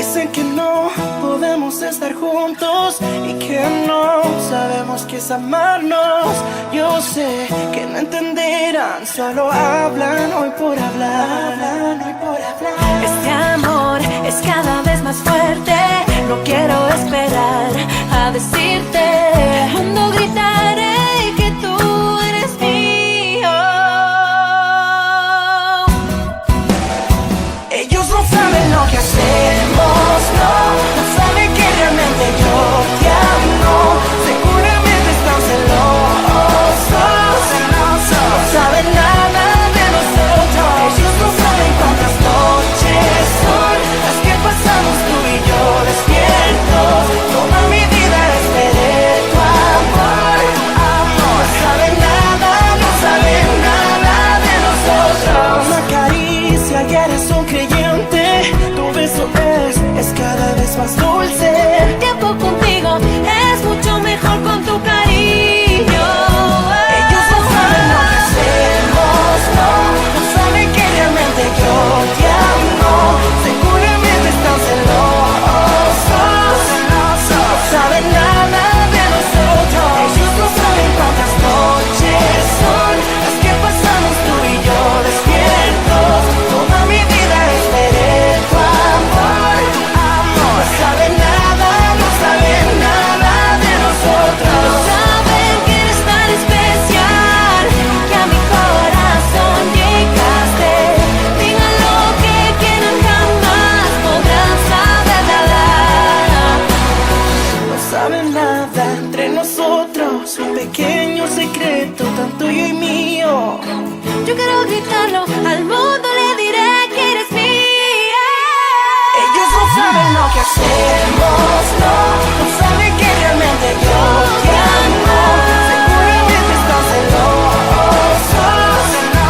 dicen que no podemos estar juntos y que no sabemos qué es amarnos. Yo sé que no entenderán, solo hablan hoy por hablar, hoy por hablar. Este amor es cada vez más fuerte. No quiero esperar a decirte. Al mundo gritaré que tú eres mío. Ellos no saben lo que hacemos, no saben que realmente yo te amo. Seguramente están celosos, no saben nada de nosotros. Ellos no saben cuántas noches son las que pasamos tú y yo despiertos. Toda mi vida esperé tu amor, no saben nada, no saben nada de nosotros. Una caricia y eres un creyente, tu beso es cada vez más dulce. El tiempo contigo es mucho mejor con tu cariño. Ellos no saben lo que hacemos, no saben que realmente yo te amo. Seguramente están celosos, no saben nada de nosotros. Ellos no saben cuántas noches son las que pasamos tú y yo despiertos. Toda mi vida esperé tu amor, no saben nada, no saben nada de nosotros. Saben que eres tan especial, que a mi corazón llegaste. Digan lo que quieran, jamás podrán saber nada. No saben nada entre nosotros, un pequeño secreto, tan tuyo y mío. Yo quiero gritarlo, al mundo le diré que eres mía. Ellos no saben lo que hacemos, no saben que realmente yo te amo. Seguramente están celosos, no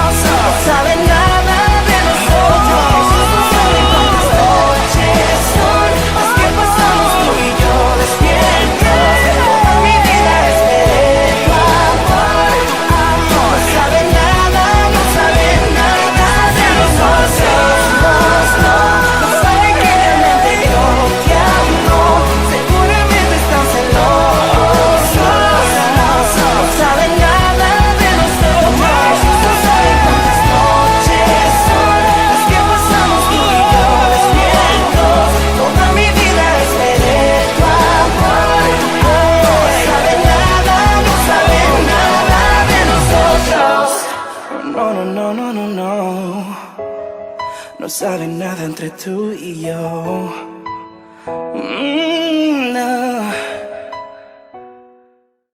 saben nada de nosotros. Ellos no saben cuántas noches son las que pasamos tú y yo despiertos. Toda mi vida esperé tu amor, no saben nada, no saben nada de nosotros. No saben que realmente yo te amo. Seguramente están celosos, no saben nada de nosotros. No saben cuántas noches son las que pasamos tú y yo despiertos. Toda mi vida esperé tu amor, no saben nada, no saben nada de nosotros. No, no, no, no, no, no. No saben nada entre tú y yo.